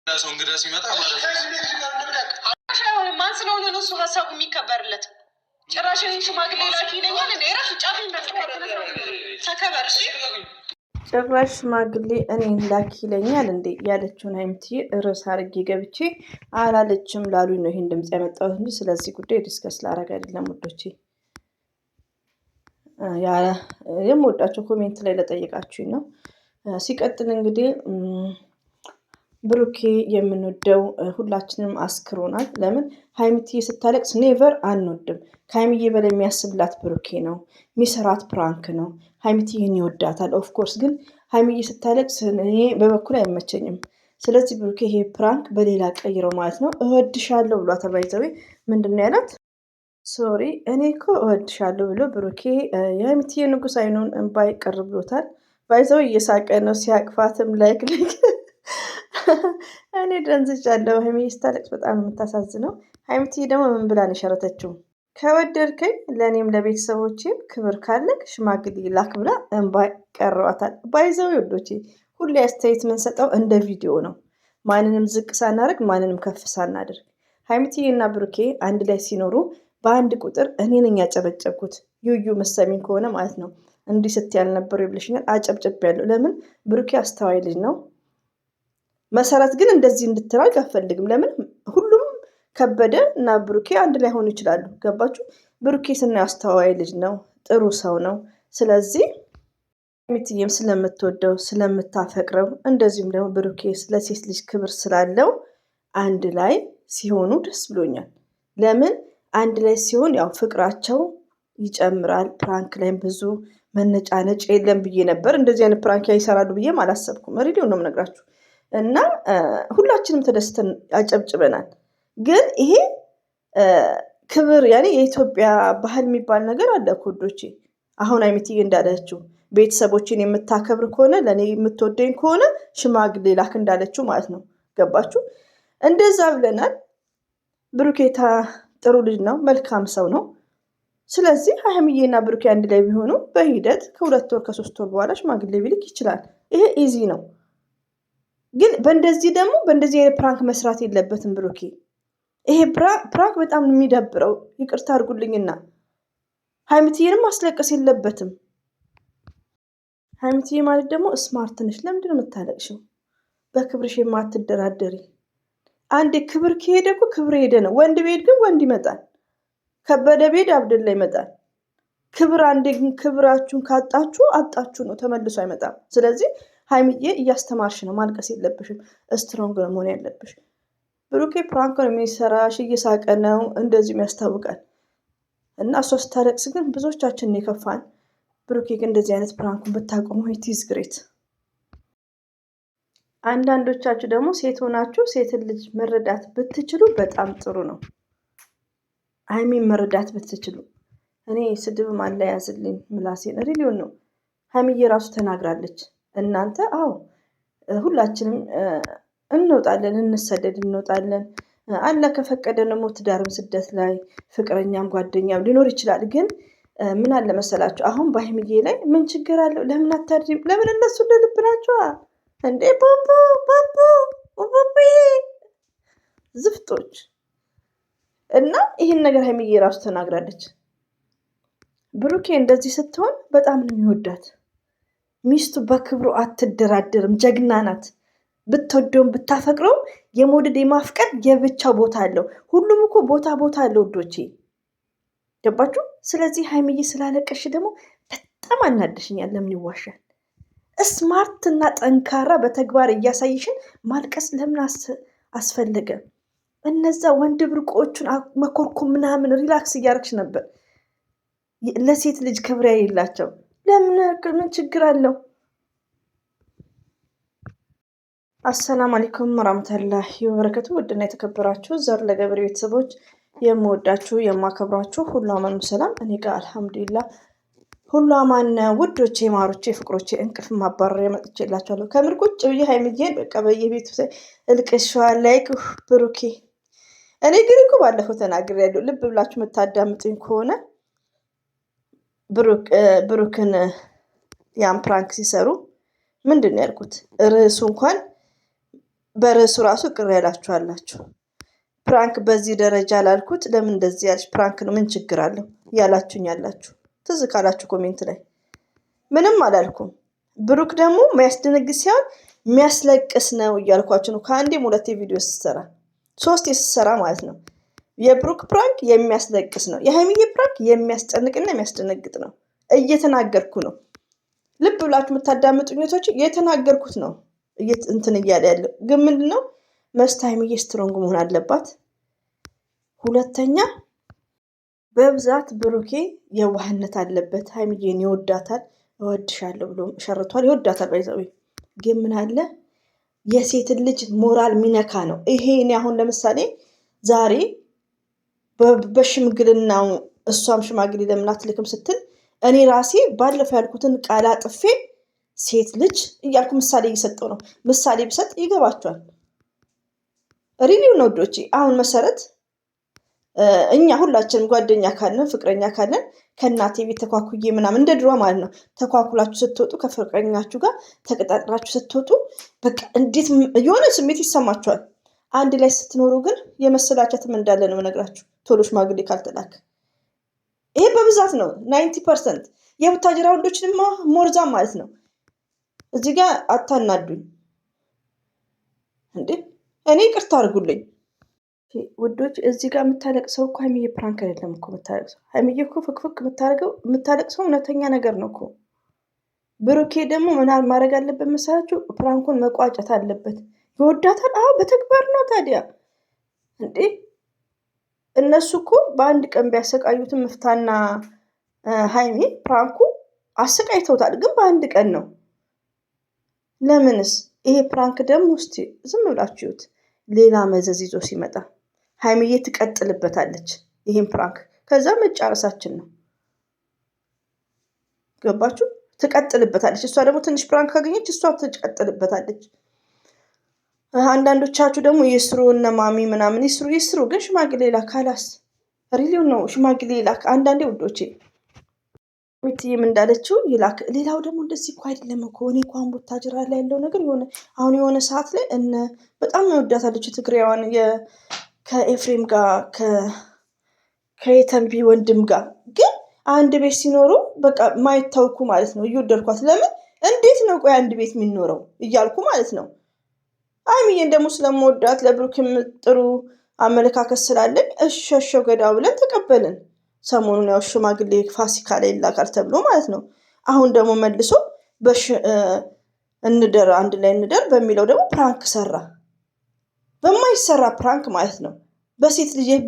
ሰው እንግዳ ሲመጣ ማለት ነው ማን ስለሆነ ነው እሱ ሀሳቡ የሚከበርለት? ጭራሽ እኔን ሽማግሌ ላኪ ይለኛል እንዴ? ራሱ ጫፍ ተከበር እሺ። ጭራሽ ሽማግሌ እኔን ላኪ ይለኛል እንዴ ያለችውን ሀይሚቲ ርዕስ አድርጌ ገብቼ አላለችም ላሉኝ ነው ይሄን ድምጽ ያመጣሁት እንጂ ስለዚህ ጉዳይ ዲስከስ ላረግ አይደለም ውዶቼ። የምወዳቸው ኮሜንት ላይ ለጠየቃችሁኝ ነው። ሲቀጥል እንግዲህ ብሩኬ የምንወደው ሁላችንም አስክሮናል። ለምን ሀይሚትዬ ስታለቅስ ኔቨር አንወድም። ከሀይሚዬ በላይ የሚያስብላት ብሩኬ ነው። ሚሰራት ፕራንክ ነው። ሀይሚትዬን ይወዳታል። ኦፍኮርስ ግን ሀይሚዬ ስታለቅስ እኔ በበኩል አይመቸኝም። ስለዚህ ብሩኬ ይሄ ፕራንክ በሌላ ቀይረው ማለት ነው። እወድሻለሁ ብሏታል። ባይዘዌ ምንድን ነው ያላት? ሶሪ እኔ እኮ እወድሻለሁ ብሎ ብሩኬ የሀይሚትዬ ንጉስ አይኑን እንባይ ቅር ብሎታል። ባይዘዌ እየሳቀ ነው ሲያቅፋትም ላይክ እኔ ደንዝጫለሁ። ሀይሚዬ ስታለቅስ በጣም የምታሳዝነው። ሀይሚትዬ ደግሞ ምን ብላ ነው የሸረተችው? ከወደድከኝ ለእኔም ለቤተሰቦቼም ክብር ካለክ ሽማግሌ ላክ ብላ እንባ ቀረዋታል። ባይዘው ወዶቼ ሁሌ አስተያየት የምንሰጠው እንደ ቪዲዮ ነው። ማንንም ዝቅ ሳናደርግ ማንንም ከፍ ሳናደርግ። ሀይሚትዬ እና ብሩኬ አንድ ላይ ሲኖሩ በአንድ ቁጥር እኔ ነኝ ያጨበጨብኩት። ዩዩ መሰሚን ከሆነ ማለት ነው። እንዲህ ስትይ ያልነበሩ ይብልሽኛል። አጨብጨብ ያለው ለምን? ብሩኬ አስተዋይ ልጅ ነው። መሰረት ግን እንደዚህ እንድትራቅ አልፈልግም። ለምን ሁሉም ከበደ እና ብሩኬ አንድ ላይ ሆኑ ይችላሉ። ገባችሁ? ብሩኬ ስናየው አስተዋይ ልጅ ነው፣ ጥሩ ሰው ነው። ስለዚህ ሀይሚትዬም ስለምትወደው ስለምታፈቅረው፣ እንደዚሁም ደግሞ ብሩኬ ስለሴት ልጅ ክብር ስላለው አንድ ላይ ሲሆኑ ደስ ብሎኛል። ለምን አንድ ላይ ሲሆን ያው ፍቅራቸው ይጨምራል። ፕራንክ ላይም ብዙ መነጫነጭ የለም ብዬ ነበር። እንደዚህ አይነት ፕራንክ ይሰራሉ ብዬም አላሰብኩም። ሪዲዮ ነው የምነግራችሁ እና ሁላችንም ተደስተን አጨብጭበናል። ግን ይሄ ክብር ያኔ የኢትዮጵያ ባህል የሚባል ነገር አለ ኮዶቼ። አሁን ሀይሚትዬ እንዳለችው ቤተሰቦችን የምታከብር ከሆነ ለእኔ የምትወደኝ ከሆነ ሽማግሌ ላክ እንዳለችው ማለት ነው። ገባችሁ? እንደዛ ብለናል። ብሩኬታ ጥሩ ልጅ ነው፣ መልካም ሰው ነው። ስለዚህ ሀይሚዬና ብሩኬ አንድ ላይ ቢሆኑ በሂደት ከ2 ወር ከ3 ወር በኋላ ሽማግሌ ቢልክ ይችላል። ይሄ ኢዚ ነው። ግን በእንደዚህ አይነት ፕራንክ መስራት የለበትም ብሩኬ። ይሄ ፕራንክ በጣም የሚደብረው፣ ይቅርታ አድርጉልኝና ሀይሚትዬንም ማስለቀስ የለበትም። ሀይሚትዬ ማለት ደግሞ ስማርት ነሽ። ለምንድን ነው የምታለቅሽው? በክብርሽ የማትደራደሪ። አንዴ ክብር ከሄደ እኮ ክብር ሄደ ነው። ወንድ ቤድ ግን ወንድ ይመጣል። ከበደ ቤድ አብደላ ይመጣል። ክብር አንዴ ግን ክብራችሁን ካጣችሁ አጣችሁ ነው፣ ተመልሶ አይመጣም። ስለዚህ ሀይሚዬ እያስተማርሽ ነው፣ ማልቀስ የለብሽም። ስትሮንግ ነው መሆን ያለብሽ። ብሩኬ ፕራንክ ነው የሚሰራሽ፣ እየሳቀ ነው፣ እንደዚሁም ያስታውቃል። እና እሷ ስታለቅስ ግን ብዙዎቻችን የከፋን። ብሩኬ ግን እንደዚህ አይነት ፕራንኩን ብታቆሙ ኢትዝ ግሬት። አንዳንዶቻችሁ ደግሞ ሴት ሆናችሁ ሴትን ልጅ መረዳት ብትችሉ በጣም ጥሩ ነው። ሀይሚን መረዳት ብትችሉ። እኔ ስድብ ማለያዝልኝ ምላሴን ሪሊዮን ነው። ሀይሚዬ ራሱ ተናግራለች። እናንተ አዎ ሁላችንም እንወጣለን፣ እንሰደድ እንወጣለን። አላ ከፈቀደ ደግሞ ትዳርም ስደት ላይ ፍቅረኛም ጓደኛም ሊኖር ይችላል። ግን ምን አለ መሰላችሁ አሁን በሀይሚዬ ላይ ምን ችግር አለው? ለምን አታድሪም? ለምን እነሱ እንደልብ ናቸዋ እንዴ? ፖፖ ፖፖ ፖፖ ዝፍጦች። እና ይህን ነገር ሀይሚዬ ራሱ ተናግራለች። ብሩኬ እንደዚህ ስትሆን በጣም ነው የሚወዳት። ሚስቱ በክብሩ አትደራደርም፣ ጀግና ናት። ብትወደውም ብታፈቅረውም የመውደድ የማፍቀር የብቻው ቦታ አለው። ሁሉም እኮ ቦታ አለው ውዶቼ፣ ገባችሁ? ስለዚህ ሀይሚዬ ስላለቀሽ ደግሞ በጣም አናደሽኛል። ለምን ይዋሻል? ስማርት እና ጠንካራ በተግባር እያሳይሽን ማልቀስ ለምን አስፈለገ? እነዛ ወንድ ብርቆቹን መኮርኩም ምናምን ሪላክስ እያደረግሽ ነበር። ለሴት ልጅ ክብር የሌላቸው ምን ችግር አለው? አሰላሙ አለይኩም ወራህመቱላሂ ወበረከቱ። ውድና የተከበራችሁ ዘር ለገበሬ ቤተሰቦች የምወዳችሁ የማከብራችሁ ሁሉ አማኑ ሰላም፣ እኔ ጋር አልሐምዱሊላህ ሁሉ አማን። ውዶቼ ማሮቼ ፍቅሮቼ እንቅልፍ ማባረር ያመጥቼላችኋለሁ። ከምር ቁጭ ብዬ ሀይሚዬን በቃ በየቤቱ እልቅሻዋል። ላይክ ብሩኬ እኔ ግን እኮ ባለፈው ተናግሬያለሁ። ልብ ብላችሁ የምታዳምጡኝ ከሆነ ብሩክን ያን ፕራንክ ሲሰሩ ምንድን ነው ያልኩት? ርዕሱ እንኳን በርዕሱ ራሱ ቅር ያላችኋላችሁ። ፕራንክ በዚህ ደረጃ ላልኩት ለምን እንደዚህ ያልሽ? ፕራንክ ነው ምን ችግር አለው ያላችሁኝ ያላችሁ ትዝ ካላችሁ ኮሜንት ላይ ምንም አላልኩም። ብሩክ ደግሞ የሚያስደነግጥ ሲሆን የሚያስለቅስ ነው እያልኳችሁ ነው። ከአንዴም ሁለቴ ቪዲዮ ስትሰራ 3 ስትሰራ ማለት ነው። የብሩክ ፕራንክ የሚያስለቅስ ነው። የሀይሚዬ ፕራንክ የሚያስጨንቅና የሚያስደነግጥ ነው። እየተናገርኩ ነው። ልብ ብላችሁ የምታዳምጡኝ እህቶች እየተናገርኩት ነው። እንትን እያለ ያለው ግን ምንድነው መስት ሀይሚዬ ስትሮንግ መሆን አለባት። ሁለተኛ በብዛት ብሩኬ የዋህነት አለበት። ሀይሚዬን ይወዳታል። እወድሻለሁ ብሎ ሸርቷል። ይወዳታል። ባይዘው ግን ምን አለ የሴትን ልጅ ሞራል ሚነካ ነው ይሄ። እኔ አሁን ለምሳሌ ዛሬ በሽምግልናው እሷም ሽማግሌ ለምን አትልክም ስትል እኔ ራሴ ባለፈው ያልኩትን ቃል አጥፌ ሴት ልጅ እያልኩ ምሳሌ እየሰጠው ነው። ምሳሌ ብሰጥ ይገባቸዋል። ሪቪው ነው ወዶቼ። አሁን መሰረት እኛ ሁላችንም ጓደኛ ካለን ፍቅረኛ ካለን ከእናቴ ቤት ተኳኩዬ ምናምን እንደ ድሮ ማለት ነው ተኳኩላችሁ ስትወጡ ከፍቅረኛችሁ ጋር ተቀጣጥራችሁ ስትወጡ በቃ እንዴት የሆነ ስሜት ይሰማችኋል። አንድ ላይ ስትኖሩ ግን የመሰላቸትም እንዳለ ነው የምነግራችሁ። ቶሎ ሽማግሌ ካልተላከ ይሄ በብዛት ነው 90%። የቡታጅራ ወንዶችንም ሞርዛም ማለት ነው። እዚህ ጋር አታናዱኝ እንዴ! እኔ ይቅርታ አድርጉልኝ ውዶች። እዚህ ጋር የምታለቅሰው እኮ ሀይሚዬ ፕራንክ አይደለም እኮ የምታለቅሰው። ሀይሚዬ እኮ ፍክፍክ የምታለቅሰው እውነተኛ ነገር ነው እኮ። ብሩኬ ደግሞ ምናል ማድረግ አለበት መሰላችሁ? ፕራንኩን መቋጨት አለበት። ይወዳታል። አዎ በተግባር ነው ታዲያ እንዴ። እነሱ እኮ በአንድ ቀን ቢያሰቃዩትም ምፍታና ሀይሚ ፕራንኩ አሰቃይተውታል፣ ግን በአንድ ቀን ነው። ለምንስ? ይሄ ፕራንክ ደግሞ እስቲ ዝም ብላችሁት ሌላ መዘዝ ይዞ ሲመጣ ሀይሚዬ ትቀጥልበታለች ይሄን ፕራንክ። ከዛ መጫረሳችን ነው። ገባችሁ? ትቀጥልበታለች። እሷ ደግሞ ትንሽ ፕራንክ ካገኘች እሷ ትቀጥልበታለች። አንዳንዶቻችሁ ደግሞ የስሩ እነ ማሚ ምናምን ይስሩ፣ ግን ሽማግሌ ላክ። ካላስ ሪሊው ነው ሽማግሌ ላክ። አንዳንዴ ውዶቼ ሚትዬም እንዳለችው ይላክ። ሌላው ደግሞ እንደዚህ እኮ አይደለም እኮ እኔ እንኳን ቡታጅራ ላይ ያለው ነገር የሆነ ሰዓት ላይ በጣም ወዳታለች ትግሬዋን ከኤፍሬም ጋር ከየተንቢ ወንድም ጋር ግን አንድ ቤት ሲኖሩ በቃ ማይታውኩ ማለት ነው። እየወደድኳት ለምን እንዴት ነው ቆይ አንድ ቤት የሚኖረው እያልኩ ማለት ነው። ሀይሚዬን ደግሞ ስለምወዳት ለብሩክም ጥሩ አመለካከት ስላለኝ እሸሸው ገዳው ብለን ተቀበልን። ሰሞኑን ያው ሽማግሌ ፋሲካ ላይ ይላካል ተብሎ ማለት ነው። አሁን ደግሞ መልሶ አንድ ላይ እንደር በሚለው ደግሞ ፕራንክ ሰራ። በማይሰራ ፕራንክ ማለት ነው።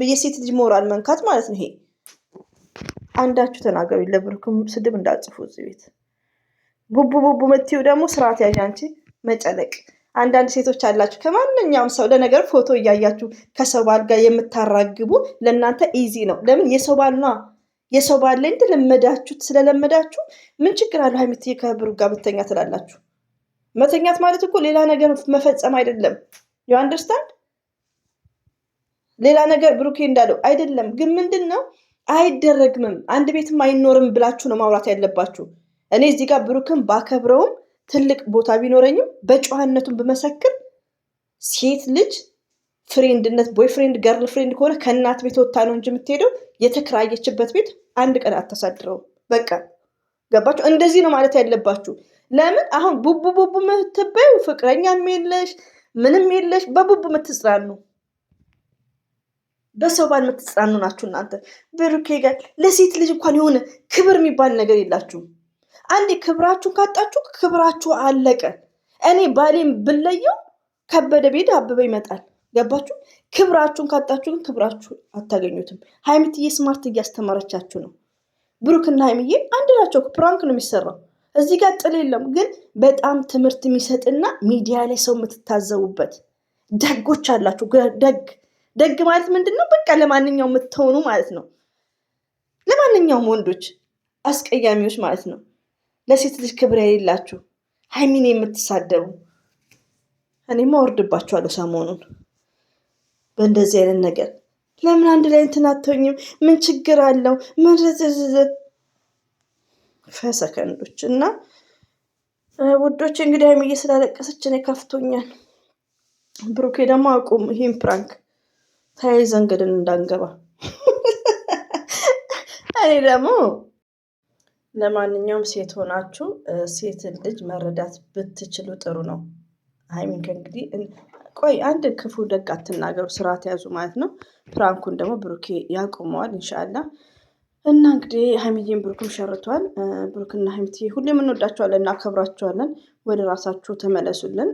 የሴት ልጅ ሞራል መንካት ማለት ነው ይሄ። አንዳችሁ ተናገሩ። ለብሩክም ስድብ እንዳጽፉ እዚህ ቤት ቡቡ መትዩ ደግሞ ስርዓት ያዥ አንቺ መጨለቅ። አንዳንድ ሴቶች አላችሁ ከማንኛውም ሰው ለነገር ፎቶ እያያችሁ ከሰው ባል ጋር የምታራግቡ ለእናንተ ኢዚ ነው። ለምን የሰው ባል ላይ እንደለመዳችሁት ስለለመዳችሁ ምን ችግር አለው? ሀይሚትዬ ከብሩክ ጋር ብተኛ ትላላችሁ። መተኛት ማለት እኮ ሌላ ነገር መፈጸም አይደለም። ዩ አንደርስታንድ? ሌላ ነገር ብሩኬ እንዳለው አይደለም። ግን ምንድን ነው አይደረግምም፣ አንድ ቤትም አይኖርም ብላችሁ ነው ማውራት ያለባችሁ። እኔ እዚህ ጋር ብሩክን ባከብረውም ትልቅ ቦታ ቢኖረኝም በጨዋነቱን ብመሰክር ሴት ልጅ ፍሬንድነት ቦይፍሬንድ ገርል ፍሬንድ ከሆነ ከእናት ቤት ወጥታ ነው እንጂ የምትሄደው የተከራየችበት ቤት አንድ ቀን አታሳድረውም። በቃ ገባችሁ? እንደዚህ ነው ማለት ያለባችሁ። ለምን አሁን ቡቡ የምትበዩ ፍቅረኛም የለሽ ምንም የለሽ፣ በቡቡ የምትጽናኑ በሰው ባል የምትጽናኑ ናችሁ እናንተ። ብሩኬ ጋር ለሴት ልጅ እንኳን የሆነ ክብር የሚባል ነገር የላችሁም። አንዴ ክብራችሁን ካጣችሁ ክብራችሁ አለቀ። እኔ ባሌም ብለየው ከበደ ቤት አበበ ይመጣል። ገባችሁ? ክብራችሁን ካጣችሁ ግን ክብራችሁ አታገኙትም። ሀይሚትዬ ስማርት እያስተማረቻችሁ ነው። ብሩክና ሀይሚዬ አንድ ናቸው። ፕራንክ ነው የሚሰራው። እዚህ ጋር ጥል የለም። ግን በጣም ትምህርት የሚሰጥና ሚዲያ ላይ ሰው የምትታዘቡበት ደጎች አላችሁ። ደግ ማለት ምንድን ነው? በቃ ለማንኛውም የምትሆኑ ማለት ነው። ለማንኛውም ወንዶች አስቀያሚዎች ማለት ነው። ለሴት ልጅ ክብር የሌላችሁ ሀይሚን የምትሳደቡ እኔማ ወርድባችኋለሁ ሰሞኑን በእንደዚህ አይነት ነገር። ለምን አንድ ላይ እንትን አትሆኝም? ምን ችግር አለው? ምን ፈሰከንዶች እና ውዶች እንግዲህ ሀይሚዬ ስላለቀሰች እኔ ከፍቶኛል። ብሩኬ ደግሞ አቁም ይሄን ፕራንክ ተያይዘን ገደል እንዳንገባ። እኔ ደግሞ ለማንኛውም ሴት ሆናችሁ ሴትን ልጅ መረዳት ብትችሉ ጥሩ ነው። ሀይሚን ከእንግዲህ ቆይ አንድ ክፉ ደግ አትናገሩ፣ ስርዓት ያዙ ማለት ነው። ፕራንኩን ደግሞ ብሩኬ ያቆመዋል ኢንሻአላ። እና እንግዲህ ሀይሚዬን ብሩክም ሸርቷል። ብሩክና ሀይሚዬ ሁሌም እንወዳቸዋለን፣ እናከብራቸዋለን። ወደ ራሳችሁ ተመለሱልን።